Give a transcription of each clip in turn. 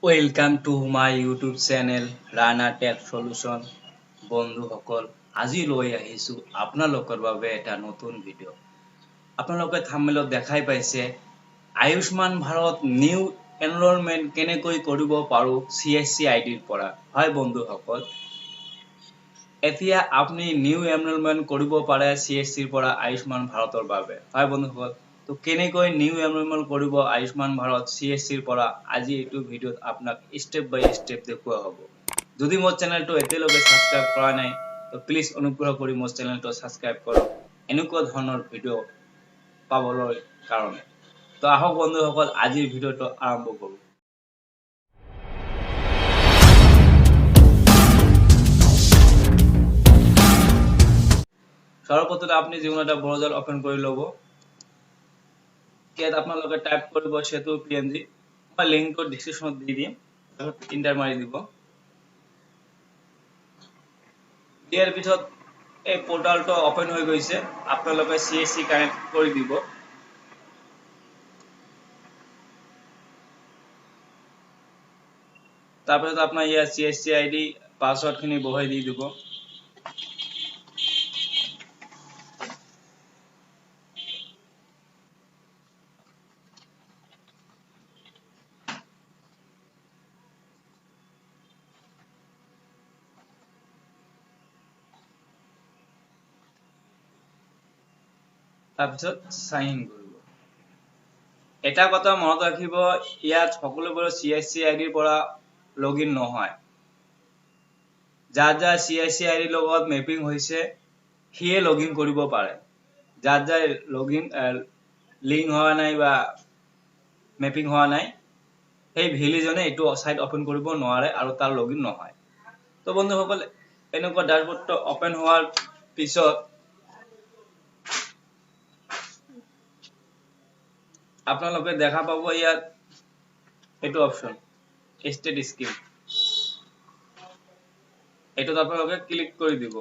Welcome to my YouTube channel Rana tech solution. বন্ধুসকল, আজি লৈ আহিছো আপোনালোকৰ বাবে এটা নতুন ভিডিঅ'। আপোনালোকে থাম্বনেইলত দেখাই পাইছে আয়ুষ্মান ভাৰত নিউ এনৰোলমেণ্ট কেনেকৈ কৰিব পাৰো CSC আইডিৰ পৰা। হয় বন্ধুসকল, এতিয়া আপুনি নিউ এনৰোলমেণ্ট কৰিব পাৰে CSCৰ পৰা আয়ুষ্মান ভাৰতৰ বাবে। হয় বন্ধুসকল, তো কেনেকৈ নিউ এনৰোলমেণ্ট কৰিব আয়ুষ্মান ভাৰত CSCৰ পৰা আজি এইটো ভিডিঅ'ত আপোনাক ষ্টেপ বাই ষ্টেপ দেখুওৱা হ'ব। যদি মোৰ চেনেলটো এতিয়ালৈকে সাবস্ক্ৰাইব কৰা নাই তো প্লিজ অনুগ্ৰহ কৰি মোৰ চেনেলটো সাবস্ক্ৰাইব কৰক এনেকুৱা ধৰণৰ ভিডিঅ' পাবলৈ কাৰণে। তো আহক বন্ধুসকল, আজিৰ ভিডিঅ'টো আৰম্ভ কৰোঁ। সৰ্বপ্ৰথমে আপনি যিকোনো একটা ব্ৰাউজাৰ ওপেন কৰে লব। ইয়াত আপোনালোকে টাইপ কৰিব সেতু PNG। মই লিংকটো ডিসক্ৰিপশনত দি দিম, ইন্টাৰ মাৰি দিব। ইয়াৰ পিছত এই পোৰ্টালটো ওপেন হৈ গৈছে, আপোনালোকে CSC কানেক্ট কৰি দিব। তাৰপিছত আপোনাৰ ইয়াৰ CSC ID পাসওয়াৰ্ডখিনি বহাই দি দিব। তাৰপিছত সাইন ইন কৰিব। এটা কথা মনত ৰাখিব, ইয়াত সকলোবোৰ CSC আইডিৰ পৰা লগইন নহয়। যাৰ যাৰ CSC আইডিৰ লগত মেপিং হৈছে সিয়ে লগইন কৰিব পাৰে। যাৰ যাৰ লগইন লিংক হোৱা নাই বা মেপিং হোৱা নাই সেই ভিলিজনে এইটো সাইট ওপেন কৰিব নোৱাৰে আৰু তাৰ লগইন নহয়। তো বন্ধুসকল, এনেকুৱা ড্যাশবোৰ্ডটো ওপেন হোৱাৰ পিছত আপোনালোকে দেখা পাব ইয়াত এইটো অপশন ষ্টেট স্কিম। এটাত আপোনালোকে ক্লিক কৰি দিব।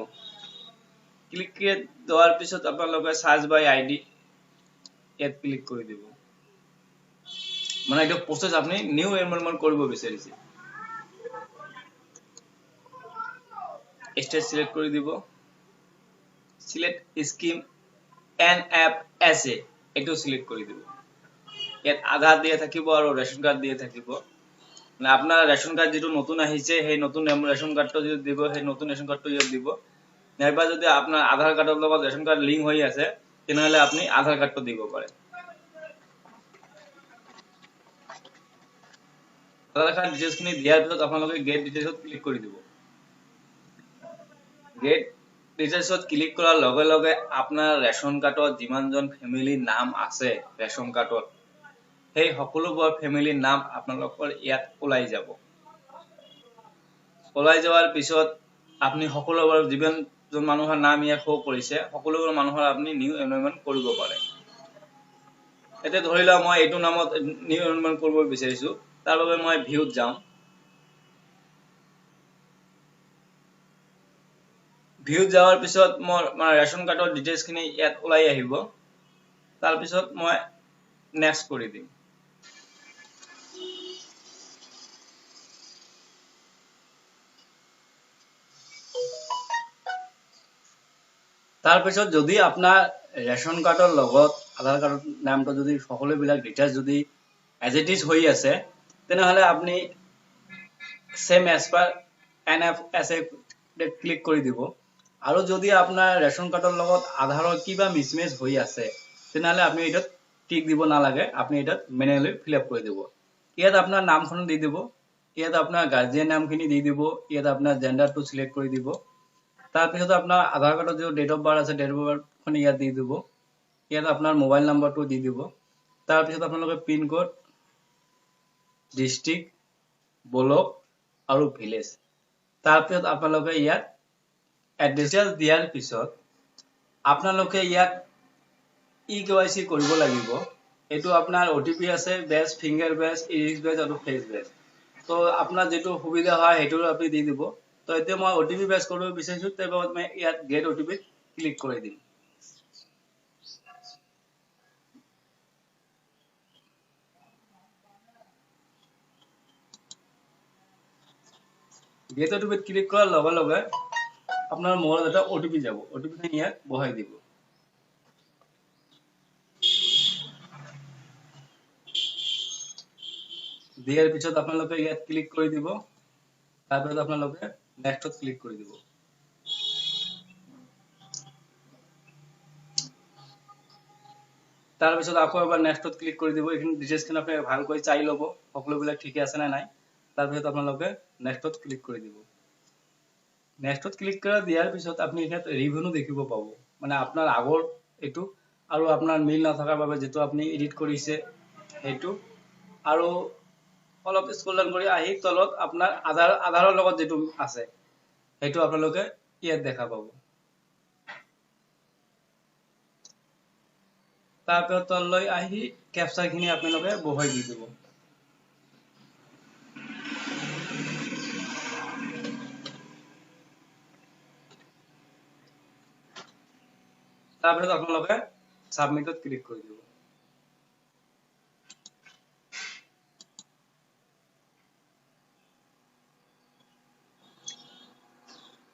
ক্লিক কৰি দেওয়াৰ পিছত আপোনালোকে সাৰ্চ বাই আইডি ইয়াত ক্লিক কৰি দিব। মানে এটা প্ৰসেস আপনি নিউ এনৰোলমেন্ট কৰিব বিচাৰিছে। স্টেট সিলেক্ট কৰি দিব। সিলেক্ট স্কিম NFSA এটো সিলেক্ট কৰি দিব। ইয়াত আধাৰ দিয়ে থাকিব আৰু ৰেশন কাৰ্ড দিয়ে থাকিব। মানে আপোনাৰ ৰেশন কাৰ্ড যেটো নতুন আহিছে সেই নতুন ৰেশন কাৰ্ডটো যদি দিব, সেই নতুন ৰেশন কাৰ্ডটো ইয়াত দিব। নাইবা যদি আপোনাৰ আধাৰ কাৰ্ডৰ লগত ৰেশন কাৰ্ড লিংক হৈ আছে তেনেহলে আপনি আধাৰ কাৰ্ডটো দিব পাৰে। আধাৰ কাৰ্ড ডিটেইলছখিনি দিয়াৰ পিছত আপোনালোকে গেট ডিটেইলছত ক্লিক কৰি দিব। গেট ডিটেইলছত ক্লিক কৰাৰ লগে লগে আপোনাৰ ৰেশন কাৰ্ডত যিমানজন ফ্যামিলিৰ নাম আছে ৰেশন কাৰ্ডত সেই সকলোবোৰ ফ্যামিলিৰ নাম আপোনালোকৰ ইয়াত ওলাই যাব। ওলাই যাওয়াৰ পিছত আপনি সকলোবোৰ যিমান মানুহৰ নাম ইয়াত শো কৰিছে সকলোবোৰ মানুহৰ আপনি নিউ এনৰোলমেন্ট কৰিব পাৰে। এতে ধৰি লওক মই এইটো নামত নিউ এনৰোলমেন্ট কৰিব বিচাৰিছো, তাৰ বাবে মই ভিউত যাম। ভিউত যাওয়াৰ পিছত মোৰ ৰেশন কাৰ্ডৰ ডিটেইলছখিনি ইয়াত ওলাই আহিব। তাৰ পিছত মই নেক্সট কৰি দিম। তাৰ পিছত যদি আপোনাৰ ৰেশন কাৰ্ডৰ লগত আধাৰ কাৰ্ডৰ নামটো যদি সকলোবিলাক ডিটেইলছ যদি এজ ইট ইজ হৈ আছে তেনেহলে আপনি সেম এজ পার NFSA ক্লিক কৰি দিব। আৰু যদি আপোনাৰ ৰেশন কাৰ্ডৰ লগত আধাৰৰ কিবা মিসমেচ হৈ আছে তেনেহলে আপনি এটাত টিক দিব নালাগে, আপনি এটাত ম্যানুয়ালি ফিল আপ কৰি দিব। ইয়াত আপোনাৰ নামখন দি দিব, ইয়াত আপোনাৰ গাৰ্জিয়ান নামখিনি দি দিব, ইয়াত আপোনাৰ জেন্ডাৰটো সিলেক্ট কৰি দিব। তাৰ পিছত আপোনাৰ আধাৰ কাৰ্ডৰ যে ডেট অফ বাৰ্থ আছে ডেট অফ বাৰ্থখন ইয়াত দি দিব। ইয়াত আপোনাৰ মোবাইল নাম্বাৰটো দি দিব। তাৰ পিছত আপোনালোকে পিন কোড, ডিস্ট্ৰিক্ট, ব্লক আৰু ভিলেজ। তাৰ পিছত আপোনালোকে ইয়াত এড্ৰেছ দিয়াৰ পিছত আপোনালোকে ইয়াত EKYC কৰিব লাগিব। এইটো আপোনাৰ OTP আছে, বেজ, ফিংগাৰ বেজ, ইৰিস বেজ আৰু ফেস বেজ। তো আপোনাৰ যেটো সুবিধা হয় হেটো আপনি দি দিব। তো এতিয়া মই OTP বেজ কৰিব বিচাৰিছো, তেবে মই ইয়াত গেট OTP ক্লিক কৰি দিম। গেট অটিপিত ক্লিক কৰাৰ লগে লগে আপোনাৰ মোবাইলত এটা অটিপি যাব, অটিপিটো ইয়াত বহাই দিব। দিয়াৰ পিছত আপোনালোকে ইয়াত ক্লিক কৰি দিব, তাৰপিছত আপোনালোকে নেক্সটত ক্লিক কৰি দিব। তাৰপিছত আকৌ এবাৰ নেক্সটত ক্লিক কৰি দিব। এইখিনি ডিটেইলছখিনি আপুনি ভালকৈ চাই ল'ব সকলোবিলাক ঠিকে আছে নে নাই। তাৰপিছত আপোনালোকে নেক্সটত ক্লিক কৰি দিব। নেক্সটত ক্লিক কৰি দিয়াৰ পিছত আপুনি ইয়াত ৰিভিউ দেখিব পাব, মানে আপোনাৰ আগৰ এইটো আৰু আপোনাৰ মিল নথকাৰ বাবে যেটো আপুনি এডিট কৰিছে সেইটো, আৰু অলপ স্ক্ৰল ডাউন কৰি আহি তলত আপোনাৰ আধাৰৰ লগত যেটো আছে সেইটো আপোনালোকে ইয়াত দেখা পাব। তাৰপিছত তললৈ আহি কেপচাৰখিনি আপোনালোকে বহাই দি দিব। তাৰপিছত আপোনালোকে সাবমিটত ক্লিক কৰি দিব।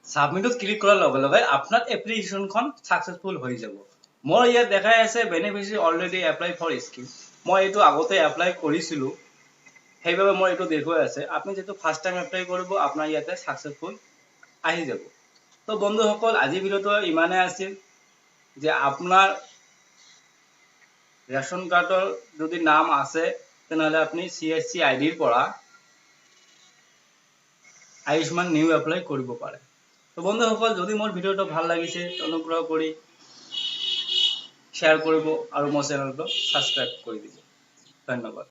সাবমিটত ক্লিক কৰাৰ লগে লগে আপোনাৰ এপ্লিকেশনখন সাকসেসফুল হৈ যাব। মোৰ ইয়াত দেখাই আছে beneficiary already apply for scheme. মই এইটো আগতে এপ্লাই কৰিছিলো, সেইবাবে মই এইটো দেখুৱাই আছে। আপুনি যেটো ফাৰ্স্ট টাইম এপ্লাই কৰিব আপোনাৰ ইয়াতে সাকসেসফুল আহি যাব। তো বন্ধুসকল আজি ভিডিওটো ইমানে আছিল যে আপোনাৰ ৰেশন কাৰ্ডৰ যদি নাম আছে তেনেহলে আপুনি CSC আইডিৰ পৰা আয়ুষ্মান নিউ এপ্লাই কৰিব পাৰে। তো বন্ধুসকল যদি মোৰ ভিডিওটো ভাল লাগিছে অনুগ্ৰহ কৰি শ্বেয়াৰ কৰিব আৰু মোৰ চেনেলটো সাবস্ক্ৰাইব কৰি দিব। ধন্যবাদ।